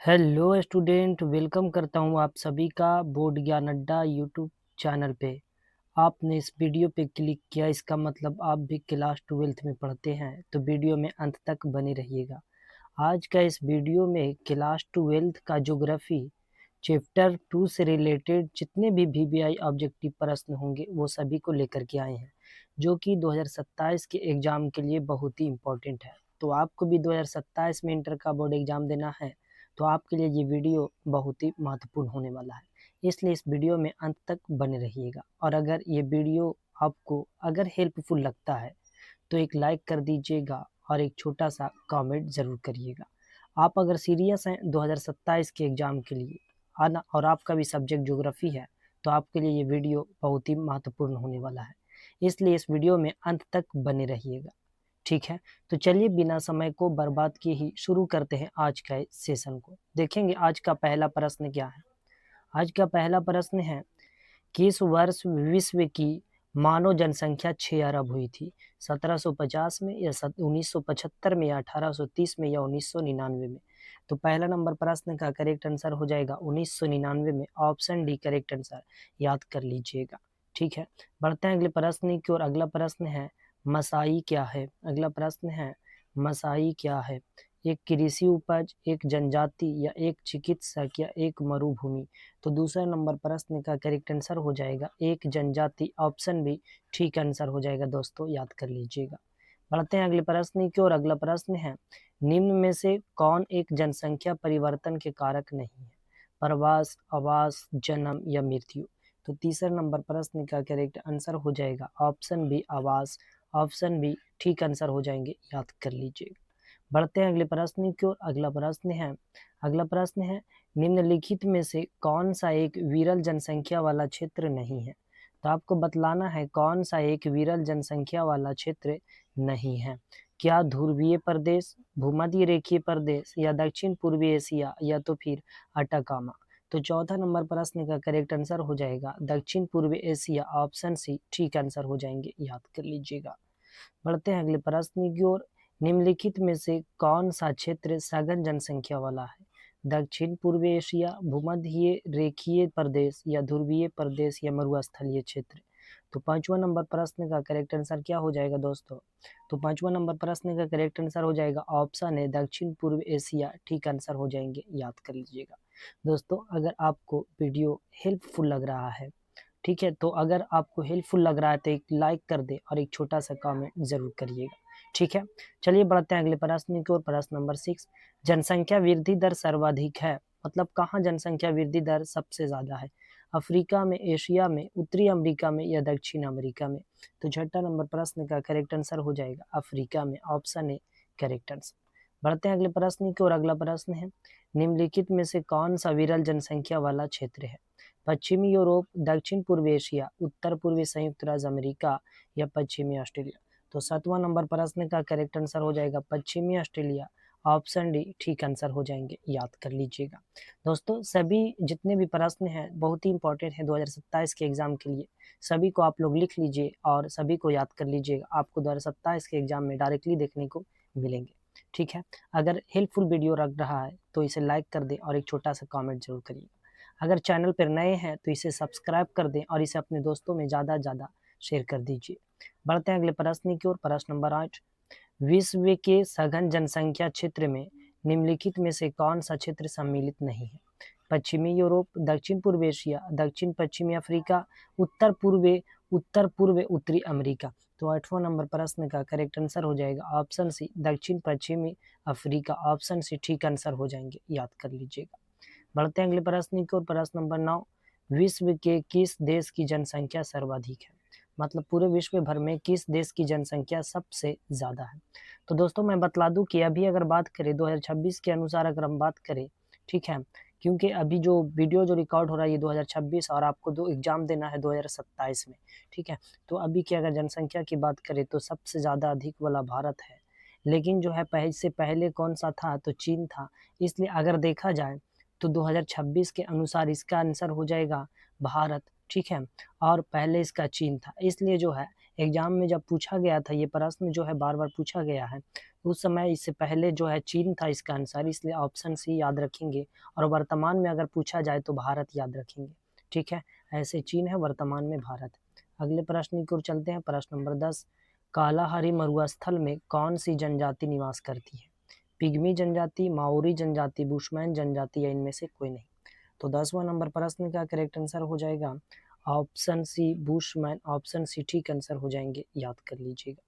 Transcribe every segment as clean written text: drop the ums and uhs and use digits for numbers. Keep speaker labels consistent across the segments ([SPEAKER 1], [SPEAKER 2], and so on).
[SPEAKER 1] Hello student, welcome करता हूँ आप सभी का बोर्ड ज्ञान अड्डा यूट्यूब चैनल पे। आपने इस वीडियो पे क्लिक किया, इसका मतलब आप भी क्लास 12th में पढ़ते हैं, तो वीडियो में अंत तक बने रहिएगा। आज का इस वीडियो में क्लास 12th का ज्योग्राफी चैप्टर 2 से रिलेटेड जितने भी वीवीआई ऑब्जेक्टिव प्रश्न होंगे वो सभी को लेकर के आए हैं, जो कि 2027 के एग्ज़ाम के लिए बहुत ही इम्पोर्टेंट है। तो आपको भी 2027 में इंटर का बोर्ड एग्ज़ाम देना है, तो आपके लिए ये वीडियो बहुत ही महत्वपूर्ण होने वाला है। इसलिए इस वीडियो में अंत तक बने रहिएगा, और अगर ये वीडियो आपको अगर हेल्पफुल लगता है तो एक लाइक कर दीजिएगा और एक छोटा सा कमेंट ज़रूर करिएगा। आप अगर सीरियस हैं 2027 के एग्ज़ाम के लिए आना, और आपका भी सब्जेक्ट ज्योग्राफी है, तो आपके लिए ये वीडियो बहुत ही महत्वपूर्ण होने वाला है। इसलिए इस वीडियो में अंत तक बने रहिएगा, ठीक है। तो चलिए बिना समय को बर्बाद किए ही शुरू करते हैं आज का इस सेशन को। देखेंगे आज का पहला प्रश्न क्या है। आज का पहला प्रश्न है, किस वर्ष विश्व की मानव जनसंख्या 6 अरब हुई थी? 1750 में या 1975 में या 1830 में या 1999 में? तो पहला नंबर प्रश्न का करेक्ट आंसर हो जाएगा 1999 में। ऑप्शन डी करेक्ट आंसर, याद कर लीजिएगा, ठीक है। बढ़ते हैं अगले प्रश्न की ओर। अगला प्रश्न है, मसाई क्या है? अगला प्रश्न है, मसाई क्या है? एक कृषि उपज, एक जनजाति, या एक चिकित्सक, या एक मरुभूमि? तो दूसरा नंबर प्रश्न का करेक्ट आंसर हो जाएगा एक जनजाति। ऑप्शन बी ठीक आंसर हो जाएगा दोस्तों, याद कर लीजिएगा। बढ़ते हैं अगले प्रश्न की ओर। अगला प्रश्न है, निम्न में से कौन एक जनसंख्या परिवर्तन के कारक नहीं है? प्रवास, आवास, जन्म या मृत्यु? तो तीसरा नंबर प्रश्न का करेक्ट आंसर हो जाएगा ऑप्शन बी आवास। ऑप्शन बी ठीक आंसर हो जाएंगे, याद कर लीजिएगा। बढ़ते हैं अगले प्रश्न की ओर। अगला प्रश्न है, निम्नलिखित में से कौन सा एक विरल जनसंख्या वाला क्षेत्र नहीं है? तो आपको बतलाना है कौन सा एक विरल जनसंख्या वाला क्षेत्र नहीं है। क्या ध्रुवीय प्रदेश, भूमध्य रेखीय प्रदेश, या दक्षिण पूर्वी एशिया, या तो फिर अटाकामा? तो चौथा नंबर प्रश्न का करेक्ट आंसर हो जाएगा दक्षिण पूर्वी एशिया। ऑप्शन सी ठीक आंसर हो जाएंगे, याद कर लीजिएगा। बढ़ते हैं अगले प्रश्न की ओर। निम्नलिखित में से कौन सा क्षेत्र सघन जनसंख्या वाला है? दक्षिण पूर्वी एशिया, भूमध्य रेखीय प्रदेश, या ध्रुवीय प्रदेश, या मरुस्थलीय क्षेत्र? तो पांचवा नंबर प्रश्न का करेक्ट आंसर क्या हो जाएगा दोस्तों? तो पांचवा नंबर प्रश्न का करेक्ट आंसर हो जाएगा ऑप्शन है दक्षिण पूर्व एशिया। ठीक आंसर हो जाएंगे, याद कर लीजिएगा। दोस्तों अगर आपको वीडियो हेल्पफुल लग रहा है, ठीक है, तो अगर आपको हेल्पफुल लग रहा है तो एक लाइक कर दे और एक छोटा सा कमेंट जरूर करिएगा, ठीक है। चलिए बढ़ते हैं अगले प्रश्न की ओर। प्रश्न नंबर 6, जनसंख्या वृद्धि दर सर्वाधिक है, मतलब कहाँ जनसंख्या वृद्धि दर सबसे ज्यादा है? अफ्रीका में, एशिया में, उत्तरी अमेरिका में, या दक्षिण अमेरिका में? तो छठा नंबर प्रश्न का करेक्ट आंसर हो जाएगा अफ्रीका में। Option A correct answer. बढ़ते हैं अगले प्रश्न की ओर। अगला प्रश्न है, निम्नलिखित में से कौन सा विरल जनसंख्या वाला क्षेत्र है? पश्चिमी यूरोप, दक्षिण पूर्व एशिया, उत्तर पूर्वी संयुक्त राज्य अमेरिका, या पश्चिमी ऑस्ट्रेलिया? तो सातवां नंबर प्रश्न का करेक्ट आंसर हो जाएगा पश्चिमी ऑस्ट्रेलिया। ऑप्शन डी ठीक आंसर हो जाएंगे, याद कर लीजिएगा। दोस्तों सभी जितने भी प्रश्न हैं बहुत ही इंपॉर्टेंट है 2027 के एग्जाम के लिए। सभी को आप लोग लिख लीजिए और सभी को याद कर लीजिएगा, आपको 2027 के एग्जाम में डायरेक्टली देखने को मिलेंगे, ठीक है। अगर हेल्पफुल वीडियो लग रहा है तो इसे लाइक कर दें और एक छोटा सा कमेंट जरूर करिए। अगर चैनल पर नए हैं तो इसे सब्सक्राइब कर दें और इसे अपने दोस्तों में ज़्यादा ज़्यादा शेयर कर दीजिए। बढ़ते हैं अगले प्रश्न की ओर। प्रश्न नंबर 8, विश्व के सघन जनसंख्या क्षेत्र में निम्नलिखित में से कौन सा क्षेत्र सम्मिलित नहीं है? पश्चिमी यूरोप, दक्षिण पूर्व एशिया, दक्षिण पश्चिमी अफ्रीका, उत्तर पूर्व उत्तरी अमेरिका? तो आठवां नंबर प्रश्न का करेक्ट आंसर हो जाएगा ऑप्शन सी दक्षिण पश्चिमी अफ्रीका। ऑप्शन सी ठीक आंसर हो जाएंगे, याद कर लीजिएगा। बढ़ते हैं अगले प्रश्न की ओर। प्रश्न नंबर 9, विश्व के किस देश की जनसंख्या सर्वाधिक है? मतलब पूरे विश्व भर में किस देश की जनसंख्या सबसे ज्यादा है? तो दोस्तों मैं बतला दूं कि अभी अगर बात करें 2026 के अनुसार अगर हम बात करें, ठीक है, क्योंकि अभी जो वीडियो जो रिकॉर्ड हो रहा है ये 2026 और आपको दो एग्जाम देना है 2027 में, ठीक है। तो अभी की अगर जनसंख्या की बात करें तो सबसे ज़्यादा अधिक वाला भारत है, लेकिन जो है से पहले कौन सा था? तो चीन था। इसलिए अगर देखा जाए तो 2026 के अनुसार इसका आंसर हो जाएगा भारत, ठीक है, और पहले इसका चीन था। इसलिए जो है एग्जाम में जब पूछा गया था ये प्रश्न जो है बार बार पूछा गया है, उस समय इससे पहले जो है चीन था इसका आंसर, इसलिए ऑप्शन सी याद रखेंगे। और वर्तमान में अगर पूछा जाए तो भारत याद रखेंगे। ठीक है, ऐसे चीन है, वर्तमान में भारत। अगले प्रश्न की ओर चलते हैं। प्रश्न नंबर 10, कालाहारी मरुस्थल में कौन सी जनजाति निवास करती है? पिग्मी जनजाति, माओरी जनजाति, बुशमैन जनजाति या इनमें से कोई नहीं। तो 10वां नंबर प्रश्न का करेक्ट आंसर हो जाएगा option C bushman. Option C ठीक आंसर हो जाएंगे, याद कर लीजिएगा।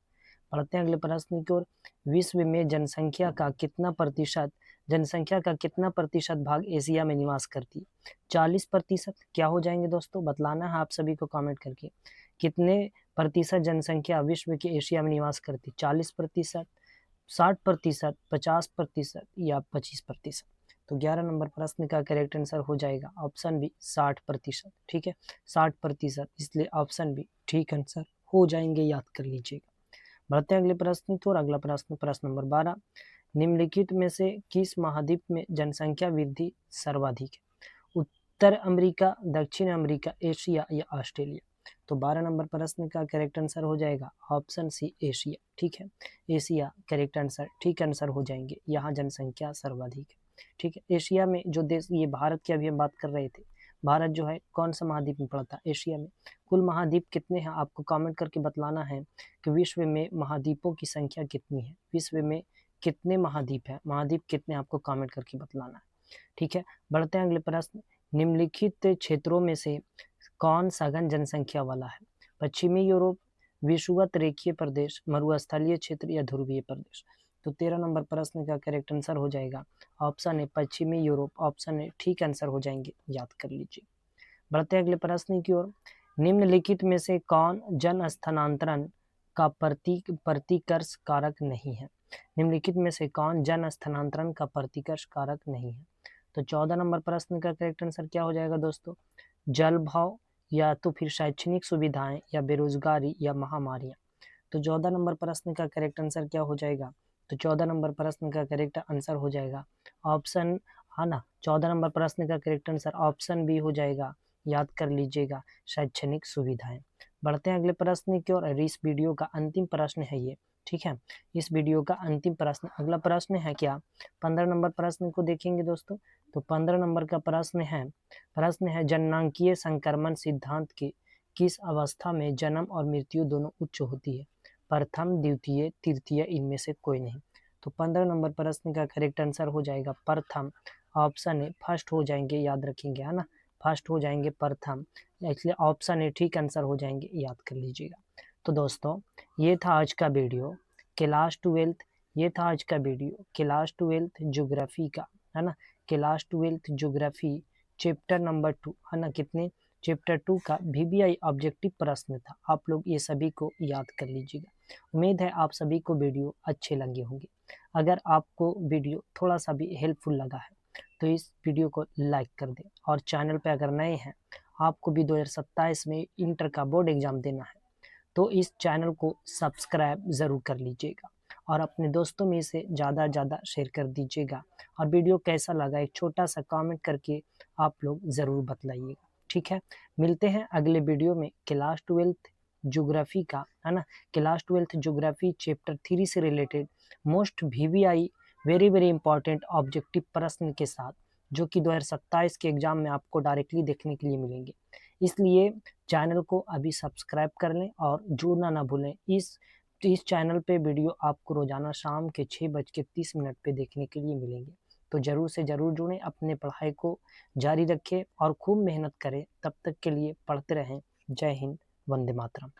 [SPEAKER 1] पढ़ते हैं अगले प्रश्न की ओर। विश्व में जनसंख्या का कितना प्रतिशत भाग एशिया में निवास करती है? 40%। क्या हो जाएंगे दोस्तों, बतलाना है आप सभी को कमेंट करके। कितने प्रतिशत जनसंख्या विश्व के एशिया में निवास करती? 40%, 60%, 50% या 25%। तो 11 नंबर प्रश्न का करेक्ट आंसर हो जाएगा ऑप्शन बी 60%। ठीक है, 60%, इसलिए ऑप्शन बी ठीक आंसर हो जाएंगे, याद कर लीजिएगा। बढ़ते हैं अगले प्रश्न की ओर। अगला प्रश्न नंबर 12, निम्नलिखित में से किस महाद्वीप में जनसंख्या वृद्धि सर्वाधिक है? उत्तर अमेरिका, दक्षिण अमेरिका, एशिया या ऑस्ट्रेलिया? तो 12 नंबर प्रश्न का करेक्ट आंसर हो जाएगा ऑप्शन सी एशिया। ठीक है, एशिया करेक्ट आंसर, ठीक आंसर हो जाएंगे, यहाँ जनसंख्या सर्वाधिक है। ठीक है, एशिया में जो देश, ये भारत की अभी हम बात कर रहे थे, भारत जो है कौन सा महाद्वीप में पड़ता है? एशिया में। कुल महाद्वीप कितने हैं आपको कमेंट करके बतलाना है कि विश्व में महाद्वीपों की संख्या कितनी है। विश्व में कितने महाद्वीप है, महाद्वीप कितने आपको कमेंट करके बतलाना है। ठीक है, बढ़ते हैं अगले प्रश्न। निम्नलिखित क्षेत्रों में से कौन सघन जनसंख्या वाला है? पश्चिमी यूरोप, विषुवत रेखीय प्रदेश, मरुस्थलीय क्षेत्र या ध्रुवीय प्रदेश? तो 13 नंबर प्रश्न का करेक्ट आंसर हो जाएगा ऑप्शन ए पश्चिमी यूरोप। ऑप्शन ए ठीक आंसर हो जाएंगे, याद कर लीजिए। बढ़ते हैं अगले प्रश्न की ओर। निम्नलिखित में से कौन जन स्थानांतरण का प्रतिकर्ष कारक नहीं है? निम्नलिखित में से कौन जन स्थानांतरण का प्रतिकर्ष कारक नहीं है? तो 14 नंबर प्रश्न का करेक्ट आंसर क्या हो जाएगा दोस्तों? जल भाव, या तो फिर शैक्षणिक सुविधाएं, या बेरोजगारी, या महामारियां? तो 14 नंबर प्रश्न का करेक्ट आंसर क्या हो जाएगा? तो 14 नंबर प्रश्न का करेक्ट आंसर हो जाएगा ऑप्शन, है ना, 14 नंबर प्रश्न का करेक्ट आंसर ऑप्शन बी हो जाएगा, याद कर लीजिएगा, शैक्षणिक सुविधाएं। बढ़ते हैं अगले प्रश्न की ओर। इस वीडियो का अंतिम प्रश्न है ये। ठीक है, इस वीडियो का अंतिम प्रश्न, अगला प्रश्न है क्या? 15 नंबर प्रश्न को देखेंगे दोस्तों। तो 15 नंबर का प्रश्न है जननांकीय संक्रमण सिद्धांत की किस अवस्था में जन्म और मृत्यु दोनों उच्च होती है? प्रथम, द्वितीय, तृतीय, इनमें से कोई नहीं। तो 15 नंबर प्रश्न का करेक्ट आंसर हो जाएगा प्रथम। ऑप्शन ए फर्स्ट हो जाएंगे, याद रखेंगे, है ना, फर्स्ट हो जाएंगे प्रथम, इसलिए ऑप्शन ए ठीक आंसर हो जाएंगे, याद कर लीजिएगा। तो दोस्तों ये था आज का वीडियो क्लास 12, ये था आज का वीडियो क्लास 12 ज्योग्राफी का, है ना, क्लास 12 ज्योग्राफी चैप्टर नंबर 2, है ना, कितने चैप्टर 2 का VBI ऑब्जेक्टिव प्रश्न था। आप लोग ये सभी को याद कर लीजिएगा। उम्मीद है आप सभी को वीडियो अच्छे लगे होंगे। अगर आपको वीडियो थोड़ा सा भी हेल्पफुल लगा है तो इस वीडियो को लाइक कर दें, और चैनल पे अगर नए हैं, आपको भी 2027 में इंटर का बोर्ड एग्जाम देना है, तो इस चैनल को सब्सक्राइब ज़रूर कर लीजिएगा और अपने दोस्तों में इसे ज़्यादा ज़्यादा शेयर कर दीजिएगा। और वीडियो कैसा लगा एक छोटा सा कमेंट करके आप लोग ज़रूर बतलाइएगा। ठीक है, मिलते हैं अगले वीडियो में क्लास 12 ज्योग्राफी का, है ना, क्लास 12 ज्योग्राफी चैप्टर 3 से related most VBI very very important objective प्रश्न के साथ, जो कि 2027 के एग्जाम में आपको डायरेक्टली देखने के लिए मिलेंगे। इसलिए चैनल को अभी सब्सक्राइब कर लें और जुड़ना ना भूलें। इस चैनल पे वीडियो आपको रोजाना शाम के 6:30 पे देखने के लिए मिलेंगे। तो ज़रूर से ज़रूर जुड़ें, अपने पढ़ाई को जारी रखें और खूब मेहनत करें। तब तक के लिए पढ़ते रहें। जय हिंद, वंदे मातरम।